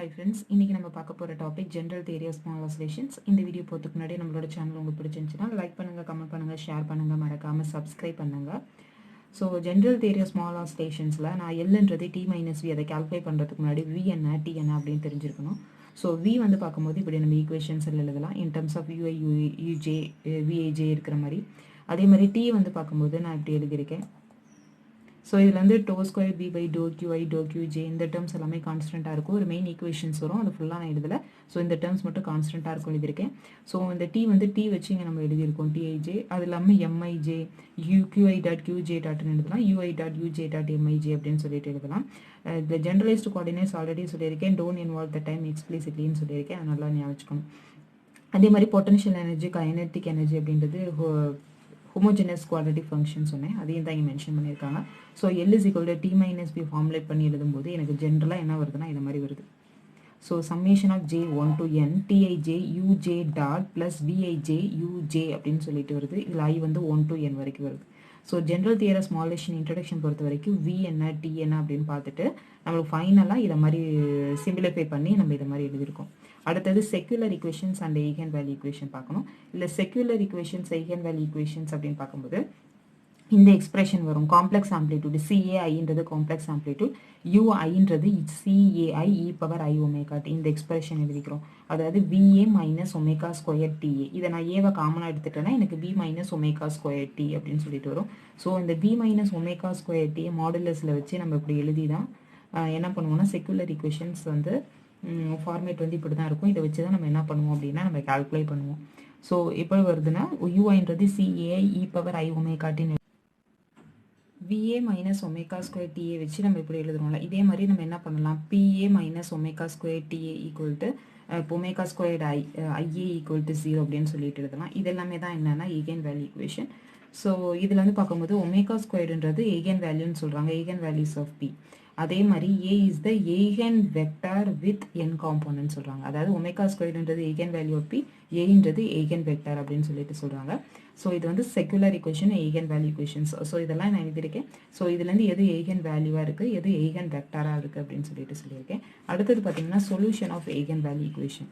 Hi friends, இன்னைக்கு நம்ம பார்க்க போற topic general theory of small oscillations. இந்த வீடியோ போறதுக்கு முன்னாடி நம்மளோட சேனல் உங்களுக்கு பிடிச்சிருந்துச்சுன்னா லைக் பண்ணுங்க, கமெண்ட் பண்ணுங்க, ஷேர் பண்ணுங்க, மறக்காம சப்ஸ்கிரைப் பண்ணுங்க. So general theory of small ஆசிலேஷன்ஸில் நான் எல்ன்றது டி மைனஸ் வி அதை கால்குலேட் பண்ணுறதுக்கு முன்னாடி வி என்ன டி என்ன அப்படின்னு தெரிஞ்சிருக்கணும். ஸோ வி வந்து பார்க்கும்போது இப்படி நம்ம ஈக்குவேஷன்ஸ் எழுதலாம் in terms of UI UJ VIJ இருக்கிற மாதிரி. அதே மாதிரி டி வந்து பார்க்கும்போது நான் இப்படி எழுதியிருக்கேன். ஸோ இதில் வந்து do square p by do q i do q j இந்த டேர்ம்ஸ் எல்லாமே கான்ஸ்டண்ட்டாக இருக்கும். ஒரு மெயின் ஈக்குவேஷன்ஸ் வரும், அது ஃபுல்லாக நான் எழுதலை. ஸோ இந்த டேர்ம்ஸ் மட்டும் கான்ஸ்டண்ட்டாக இருக்கும் எழுதியிருக்கேன். ஸோ இந்த டி வந்து டி வச்சு இங்கே நம்ம எழுதியிருக்கோம் டிஐஜே. அது இல்லாமல் எம்ஐஜே கியூஐ டாட் கியூஜே டாட்னு எழுதலாம், u i dot u j dot m i j அப்படின்னு சொல்லிட்டு எழுதலாம். இந்த ஜென்ரலைஸ்டு கோஆர்டினேட்ஸ் ஆல்ரெடி சொல்லியிருக்கேன், டோன்ட் இன்வால்வ் த டைம் எக்ஸ்பிளிசிட்லின்னு சொல்லியிருக்கேன், அது நல்லா ஞாபகம் வச்சுக்கணும். அதே மாதிரி பொட்டன்ஷியல் எனர்ஜி கைனெட்டிக் எனர்ஜி அப்படின்றது ஹோமோஜெனஸ் குவாட்ரேட்டிக் ஃபங்க்ஷன் சொன்னேன், அதையும் தான் இங்கே மென்ஷன் பண்ணியிருக்காங்க. So l is equal to t minus p formulate பண்ணி எழுதும்போது எனக்கு ஜென்ரலாக என்ன வருதுன்னா இது மாதிரி வருது. So summation of J 1 to n TIJ UJ dot plus VIJ UJ அப்படின்னு சொல்லிட்டு வருது. இதில் ஐ வந்து 1 to n வரைக்கும் வருது. So general theory of small oscillation introduction பொறுத்த வரைக்கும் வி என்ன டி என்ன அப்படின்னு பார்த்துட்டு நம்மளுக்கு ஃபைனலாக இதை மாதிரி சிம்பிளிஃபை பண்ணி நம்ம இதை மாதிரி எழுதியிருக்கோம். அடுத்தது secular equations and eigen value equation பார்க்கணும். இல்லை secular equations eigen value equations அப்படின்னு பார்க்கும்போது இந்த எக்ஸ்பிரஷன் வரும். காம்ப்ளெக்ஸ் ஆம்ப்ளிடியூட் சிஏஐன்றது காம்ப்ளெக்ஸ் ஆம்ப்ளிடியூட், யூஐன்றது CAI E power I omega T. இந்த எக்ஸ்பிரஷன் எழுதிக்கிறோம். அதாவது VA minus omega square TA. இதை நான் ஏவை காமனாக எடுத்துட்டேன்னா எனக்கு B minus omega square T அப்படின்னு சொல்லிட்டு வரும். ஸோ இந்த B minus omega square T மாடுலஸில் வச்சு நம்ம இப்படி எழுதி தான் என்ன பண்ணுவோம்னா செக்யூலர் ஈக்குவேஷன்ஸ் வந்து ஃபார்மேட் வந்து இப்படி தான் இருக்கும். இதை வச்சு தான் நம்ம என்ன பண்ணுவோம் அப்படின்னா நம்ம கால்குலேட் பண்ணுவோம். ஸோ எப்படி வருதுன்னா யூஐன்றது CAI E power I omega டின்னு VA minus omega square TA வச்சு நம்ம இப்படி எழுதுறோம்ல, இதே மாதிரி நம்ம என்ன பண்ணலாம், BA minus omega square TA equal to omega squared IA equal to 0 அப்படின்னு சொல்லிட்டு எழுதலாம். இது எல்லாமே தான் என்னன்னா ஈகன் வேல்யூ ஈக்குவேஷன். ஸோ இதில் வந்து பார்க்கும்போது ஒமேகா ஸ்கொயர்டுன்றது ஈகன் வேல்யூன்னு சொல்கிறாங்க, ஈகன் வேல்யூஸ் ஆஃப் பி. அதே மாதிரி A is the eigen vector with N component சொல்கிறாங்க. அதாவது ஒமேகா ஸ்கொயர்டுன்றது ஈகன் வேல்யூ ஆஃப் பி, ஏன்றது ஈகன் வெக்டார் அப்படின்னு சொல்லிட்டு சொல்கிறாங்க. ஸோ இது வந்து secular equation eigen value equations. So இதெல்லாம் நான் எழுதியிருக்கேன். ஸோ இதுலேருந்து எது ஈகன் வேல்யூவாக இருக்குது, எது ஈகன் வெக்டாராக இருக்குது அப்படின்னு சொல்லியிருக்கேன். அடுத்தது பார்த்தீங்கன்னா solution of eigen value equation.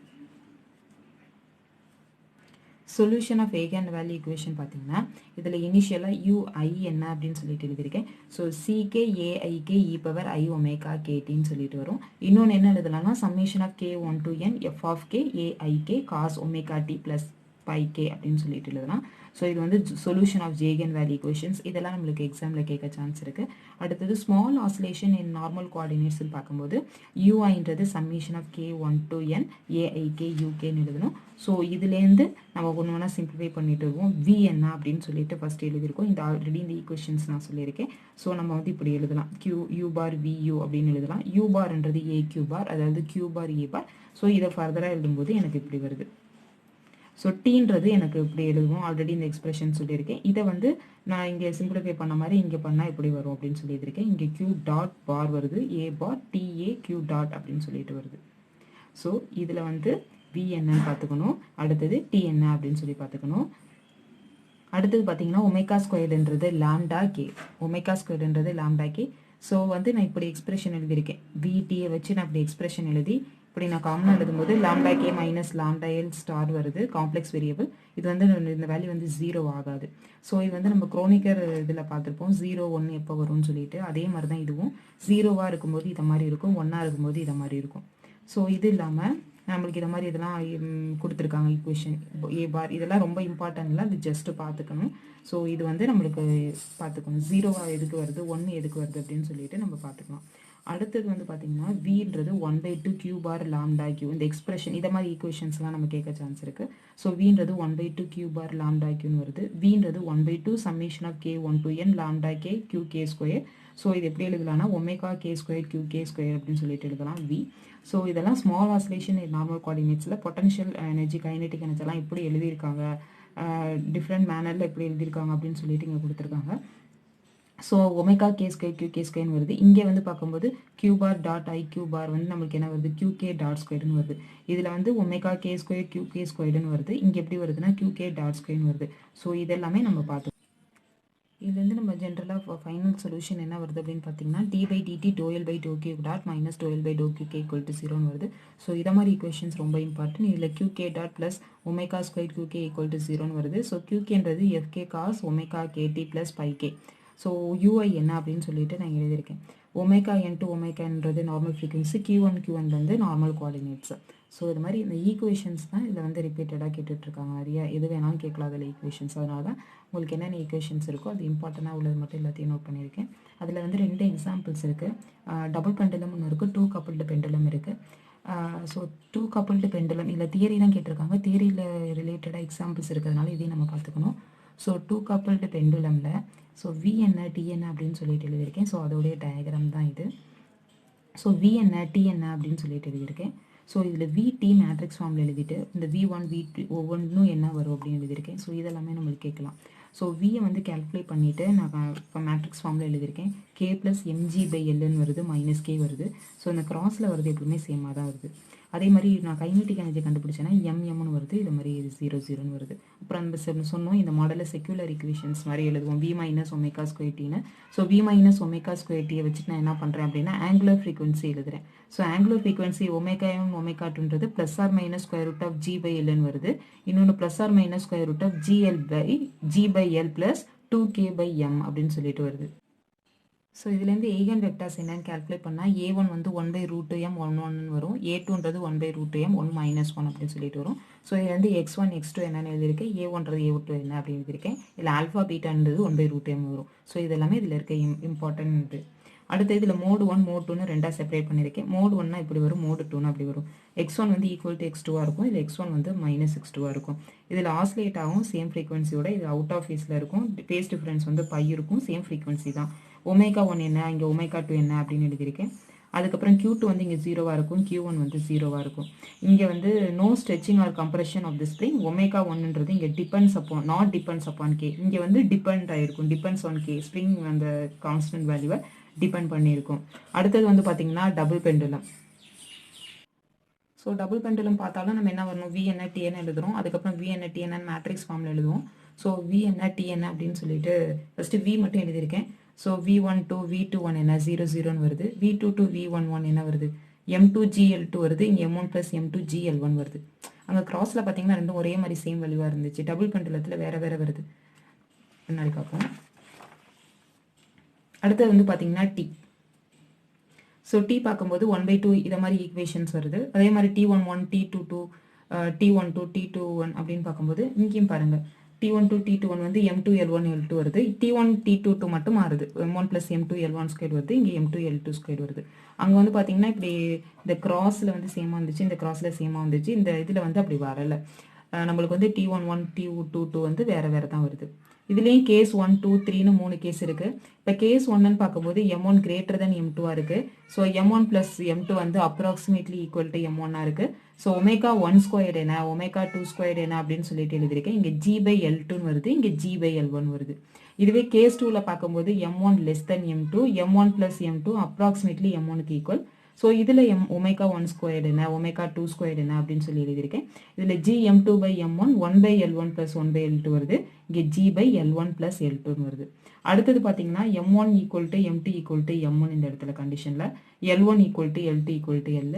Solution of eigen value equation பார்த்தீங்கன்னா இதில் இனிஷியலாக யூஐ என்ன அப்படின்னு சொல்லிட்டு எழுதியிருக்கேன். So CK AIK E power I omega கேடின்னு சொல்லிட்டு வரும். இன்னொன்று என்ன எழுதலாம்னா summation of K 1 to n F of K AIK cos omega T plus pi K அப்படின்னு சொல்லிட்டு எழுதலாம். ஸோ இது வந்து solution of eigen value equations. இதெல்லாம் நம்மளுக்கு எக்ஸாமில் கேட்க சான்ஸ் இருக்குது. அடுத்தது ஸ்மால் ஆசிலேஷன் இன் நார்மல் கோஆர்டினேட்ஸ்னு பார்க்கும்போது யூஐன்றது summation of K 1 to n AIK யூகேன்னு எழுதணும். ஸோ இதுலேருந்து நம்ம ஒன்று ஒன்றா சிம்பிளிஃபை பண்ணிட்டு இருக்கோம். வி என்ன அப்படின்னு சொல்லிட்டு ஃபஸ்ட் எழுதியிருக்கோம். இந்த ஆல்ரெடி இந்த ஈக்குவேஷன்ஸ் நான் சொல்லியிருக்கேன். ஸோ நம்ம வந்து இப்படி எழுதலாம், q u bar v u அப்படின்னு எழுதலாம். யூ பார்ன்றது ஏ கியூ பார், அதாவது கியூ பார் ஏ பார். ஸோ இதை ஃபர்தராக எழுதும்போது எனக்கு இப்படி வருது. ஸோ டீன்றது எனக்கு இப்படி எழுதுவோம், ஆல்ரெடி இந்த எக்ஸ்பிரஷன் சொல்லியிருக்கேன். இதை வந்து நான் இங்கே சிம்பிளிஃபை பண்ண மாதிரி இங்கே பண்ணால் இப்படி வரும் அப்படின்னு சொல்லியிருக்கேன். இங்கே கியூ டாட் பார் வருது, ஏ பார் டிஏ கியூ டாட் அப்படின்னு சொல்லிட்டு வருது. ஸோ இதில் வந்து வி என்னன்னு பார்த்துக்கணும், அடுத்தது டி என்ன அப்படின்னு சொல்லி பார்த்துக்கணும். அடுத்தது பார்த்தீங்கன்னா ஒமேகா ஸ்கொயர்டுன்றது லாம்டா கே, ஒமேகா ஸ்கொயர்டுன்றது லாம்டா கே. ஸோ வந்து நான் இப்படி எக்ஸ்பிரஷன் எழுதியிருக்கேன், விடியை வச்சு நான் இப்படி எக்ஸ்பிரஷன் எழுதி இப்படி நான் காமனாக எழுதும்போது lambda K minus lambda L star வருது, காம்ப்ளெக்ஸ் வேரியபிள். இது வந்து இந்த வேல்யூ வந்து 0 ஆகாது. ஸோ இது வந்து நம்ம குரோனிக்கர் இதில் பார்த்துருப்போம் 0 1 எப்போ வரும்னு சொல்லிட்டு. அதே மாதிரி தான் இதுவும் 0வாக இருக்கும்போது இதை மாதிரி இருக்கும், 1ஆக இருக்கும்போது இதை மாதிரி இருக்கும். ஸோ இது இல்லாமல் நம்மளுக்கு இதை மாதிரி இதெல்லாம் கொடுத்துருக்காங்க ஈக்குவேஷன் ஏ பார். இதெல்லாம் ரொம்ப இம்பார்ட்டன்ட் இல்லை, அது ஜஸ்ட்டு பார்த்துக்கணும். ஸோ இது வந்து நம்மளுக்கு பார்த்துக்கணும் 0வாக எதுக்கு வருது, 1 எதுக்கு வருது அப்படின்னு சொல்லிட்டு நம்ம பார்த்துக்கலாம். அடுத்தது வந்து பார்த்தீங்கன்னா வின்றது 1/2 கியூ பார் லாம்டா கியூ. இந்த எக்ஸ்பிரஷன் இதை மாதிரி ஈக்குவேஷன்ஸ்லாம் நம்ம கேட்க சான்ஸ் இருக்குது. ஸோ வின்றது 1/2 கியூ பார் லாம்டா கியூன்னு வருது. வின்றது 1/2 summation of K 1 to n lambda K Q K square. So இது எப்படி எழுதலாம்னா omega K square Q K square அப்படின்னு சொல்லிட்டு எழுதலாம் வி. ஸோ இதெல்லாம் ஸ்மால் ஆசிலேஷன் நார்மல் கோஆர்டினேட்ஸில் பொட்டன்ஷியல் எனர்ஜி கைனெட்டிக் எனர்ஜி எல்லாம் எப்படி எழுதியிருக்காங்க, டிஃப்ரெண்ட் மேனரில் எப்படி எழுதியிருக்காங்க அப்படின்னு சொல்லிட்டு இங்கே கொடுத்துருக்காங்க. So omega K square Q k ஸ்கொயர்னு வருது. இங்கே வந்து பார்க்கும்போது q bar dot i q bar வந்து நம்மளுக்கு என்ன வருது, கியூ கே டாட் ஸ்கொயர்னு வருது. இதில் வந்து omega K square Q k ஸ்கொயர்னு வருது. இங்கே எப்படி வருதுன்னா கியூ கே டாட் ஸ்கொயர்னு வருது. ஸோ இதெல்லாமே நம்ம பார்த்தோம். இதுலேருந்து நம்ம ஜென்ரலாக ஃபைனல் சொல்யூஷன் என்ன வருது அப்படின்னு பார்த்தீங்கன்னா D by DT del L by del Q dot minus del L by del Q K equal to 0 வருது. ஸோ இதை மாதிரி ஈக்குவேஷன்ஸ் ரொம்ப இம்பார்ட்டன்ட். இதில் Q K dot plus omega square Q K equal to 0 வருது. ஸோ கியூகேன்றது FK cos omega KT plus pi K. So UI என்ன அப்படின்னு சொல்லிட்டு நான் எழுதியிருக்கேன். ஒமேகா என் டு ஒமேகான்றது நார்மல் ஃப்ரீக்வன்சி, Q1 வந்து நார்மல் கோஆர்டினேட்ஸ். ஸோ இது மாதிரி இந்த ஈக்குவேஷன்ஸ் தான் இதில் வந்து ரிப்பீட்டடாக கேட்டுட்ருக்காங்க. நிறைய எது வேணாலும் கேட்கலாம் அதில் ஈக்குவேஷன்ஸ். அதனால தான் உங்களுக்கு என்னென்ன ஈக்குவேஷன்ஸ் இருக்கோ அது இம்பார்ட்டண்ட்டாக உள்ளது மட்டும் எல்லாத்தையும் நோட் பண்ணியிருக்கேன். அதில் வந்து 2 எக்ஸாம்பிள்ஸ் இருக்குது. டபுள் பெண்டுலம் ஒன்று இருக்குது, 2 கப்புள்டு பெண்டுலம் இருக்குது. ஸோ 2 கப்புள்டு பெண்டுலம் இல்லை தியரி தான் கேட்டிருக்காங்க. தியரியில் ரிலேட்டடாக எக்ஸாம்பிள்ஸ் இருக்கிறதுனால இதையும் நம்ம பார்த்துக்கணும். ஸோ 2 கப்புள்டு பெண்டுலமில் ஸோ வி என்ன டி என்ன அப்படின்னு சொல்லிட்டு எழுதியிருக்கேன். ஸோ அதோடைய டயக்ராம் தான் இது. ஸோ வி என்ன டி என்ன அப்படின்னு சொல்லிட்டு எழுதியிருக்கேன். ஸோ இதில் விடி மேட்ரிக்ஸ் ஃபார்மில் எழுதிட்டு இந்த V1 V2 ஒவ்வொன்றும் என்ன வரும் அப்படின்னு எழுதியிருக்கேன். ஸோ இதெல்லாமே நம்மளுக்கு கேட்கலாம். ஸோ வியை வந்து கேல்குலேட் பண்ணிவிட்டு நான் இப்போ மேட்ரிக்ஸ் ஃபார்மில் எழுதியிருக்கேன். கே ப்ளஸ் எம்ஜி பை எல்லுன்னு வருது, மைனஸ் கே வருது. ஸோ இந்த கிராஸில் வருது எப்பவுமே சேமாக தான் வருது. அதே மாதிரி நான் கைனெட்டிக் எனர்ஜி கண்டுபிடிச்சேன்னா எம்னு வருது, இது மாதிரி 0 வருது. அப்புறம் நம்ம சொன்னோம் இந்த மாடலில் செக்யூலர் ஈக்குவேஷன்ஸ் மாதிரி எழுதுவோம், V மைனஸ் ஒமேகா ஸ்கொயர் டின்னு. So V minus omega square டியை வச்சுட்டு நான் என்ன பண்ணுறேன் அப்படின்னா ஆங்குலர் ஃப்ரீக்வன்சி எழுதுறேன். So angular frequency omega omega டூன்றது plus or minus square root of G by எல்னு வருது. இன்னொன்று plus or minus square root of G by L plus 2k by M அப்படின்னு சொல்லிட்டு வருது. ஸோ இதுலேருந்து ஈகன் வெக்டார்ஸ் என்னன்னு கேல்குலேட் பண்ணால் A1 வந்து 1/√m 1 வரும், A2ன்றது 1/√m 1 - 1 அப்படின்னு சொல்லிட்டு வரும். ஸோ இது வந்து x1 x2 என்னன்னு எழுதியிருக்கேன், A1ன்றது A2 என்ன அப்படின்னு எழுதியிருக்கேன். இல்லை ஆல்ஃபா பீட்டான்றது 1/√m வரும். ஸோ இதெல்லாமே இதில் இருக்க இம்பார்ட்டன்ட் இது. அடுத்து இதில் மோடு 1 மோட் 2ன்னு ரெண்டாக செப்பரேட் பண்ணியிருக்கேன். மோடு 1னா இப்படி வரும், மோடு 2னா அப்படி வரும். x1 வந்து ஈக்குவல் டு x2 இருக்கும், இது x1 வந்து -x2 இருக்கும். இதில் ஆசிலேட் ஆகும் சேம் ஃப்ரீக்வன்சியோட, இது அவுட் ஆஃப் ஃபேஸில் இருக்கும். ஃபேஸ் டிஃபரன்ஸ் வந்து பை இருக்கும், சேம் ஃப்ரீக்வன்சி தான். ஒமேகா 1 என்ன, இங்கே ஒமேகா 2 என்ன அப்படின்னு எழுதியிருக்கேன். அதுக்கப்புறம் Q2 வந்து இங்கே 0வாக இருக்கும், Q1 வந்து 0வாக இருக்கும். இங்கே வந்து no stretching or compression of the spring. Omega 1ன்றது இங்கே depends upon, not depends upon K. இங்கே வந்து டிபெண்ட் ஆகிருக்கும், டிபெண்ட்ஸ் ஆன் கே. ஸ்ப்ரிங் அந்த கான்ஸ்டன்ட் வேல்யூவை டிபெண்ட் பண்ணியிருக்கும். அடுத்தது வந்து பார்த்தீங்கன்னா double pendulum. So double pendulum பார்த்தாலும் நம்ம என்ன வரணும், V என்ன T என்ன எழுதுறோம். அதுக்கப்புறம் V என்ன T என்ன மேட்ரிக்ஸ் ஃபார்மில் எழுதுவோம். ஸோ V என்ன T என்ன அப்படின்னு சொல்லிட்டு ஃபஸ்ட்டு V மட்டும் எழுதியிருக்கேன். ஸோ V12 V21 என்ன 0 வருது. V22 V11 என்ன வருது, M2 GL2 வருது. இங்கே M1 + M2 GL1 வருது. அங்கே கிராஸில் பார்த்தீங்கன்னா ரெண்டும் ஒரே மாதிரி சேம் வேல்யூவாக இருந்துச்சு. டபுள் பெண்டுலத்தில் வேறு வேறு வருது. பின்னாடி பார்ப்போம். அடுத்தது வந்து பார்த்தீங்கன்னா T. ஸோ T பார்க்கும்போது 1/2 இதை மாதிரி ஈக்குவேஷன்ஸ் வருது. அதே மாதிரி T11 T22 T12 T21 அப்படின்னு பார்க்கும்போது இங்கேயும் பாருங்கள் T12 T21 வந்து M2 L1 L2 வருது. T1 T22 மட்டும் மாறுது, M1 + M2 L1² வருது. இங்கே M2 L2² வருது. அங்கே வந்து பார்த்தீங்கன்னா இப்படி இந்த கிராஸில் வந்து சேமாக வந்துச்சு, இந்த கிராஸில் சேமாக வந்துச்சு. இந்த இதில் வந்து அப்படி வரலை. நம்மளுக்கு வந்து T11 T22 வந்து வேறு வேறு தான் வருது. இதுலேயும் கேஸ் 1 2 3ன்னு 3 கேஸ் இருக்குது. இப்போ கேஸ் 1ன்னு பார்க்கும்போது M1 > M2 இருக்குது. ஸோ M1 + M2 வந்து அப்ராக்சிமேட்லி ஈக்குவல் டு M1 இருக்குது. ஸோ ஒமேகா 1² என்ன, ஒமேகா 2² என்ன அப்படின்னு சொல்லிட்டு எழுதியிருக்கேன். இங்கே G/L2 வருது, இங்கே G/L1 வருது. இதுவே கேஸ் 2ல் பார்க்கும்போது M1 < M2, M1 + M2 approximately M1க்கு ஈக்குவல். ஸோ இதில் ஒமேகா 1² என்ன, ஒமேகா 2² என்ன அப்படின்னு சொல்லி எழுதியிருக்கேன். இதில் Gm2/M1 1/L1 + 1/L2 வருது. இங்கே G/L1 + L2 வருது. அடுத்தது பார்த்தீங்கன்னா M1 = M2 = M1 இந்த இடத்துல கண்டிஷனில், L1 = L2 = L.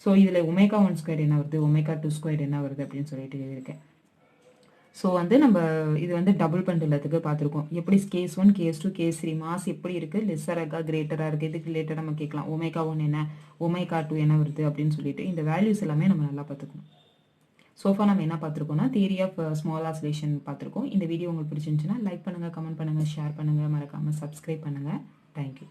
ஸோ இதில் ஒமேகா 1² என்ன வருது, ஒமேகா 2² என்ன வருது அப்படின்னு சொல்லிட்டு எழுதியிருக்கேன். ஸோ வந்து நம்ம இது வந்து டபுள் பெண்டுலத்துக்கு பார்த்துருக்கோம். எப்படி கேஸ் 1 கேஸ் 2 கேஸ் 3 மாஸ் எப்படி இருக்குது, லெஸ்ஸராக இருக்கா கிரேட்டராக இருக்குது, இதுக்கு ரிலேட்டடாக நம்ம கேட்கலாம். ஒமேகா 1 என்ன, ஒமேகா 2 என்ன வருது அப்படின்னு சொல்லிட்டு இந்த வேல்யூஸ் எல்லாமே நம்ம நல்லா பார்த்துக்கணும். சோஃபா நம்ம என்ன பார்த்துருக்கோம்னா தியரி ஆஃப் ஸ்மால் ஆசிலேஷன் பார்த்துருக்கோம். இந்த வீடியோ உங்களுக்கு பிடிச்சிருந்துச்சுன்னா லைக் பண்ணுங்கள், கமெண்ட் பண்ணுங்கள், ஷேர் பண்ணுங்கள், மறக்காமல் சப்ஸ்கிரைப் பண்ணுங்கள். தேங்க்யூ.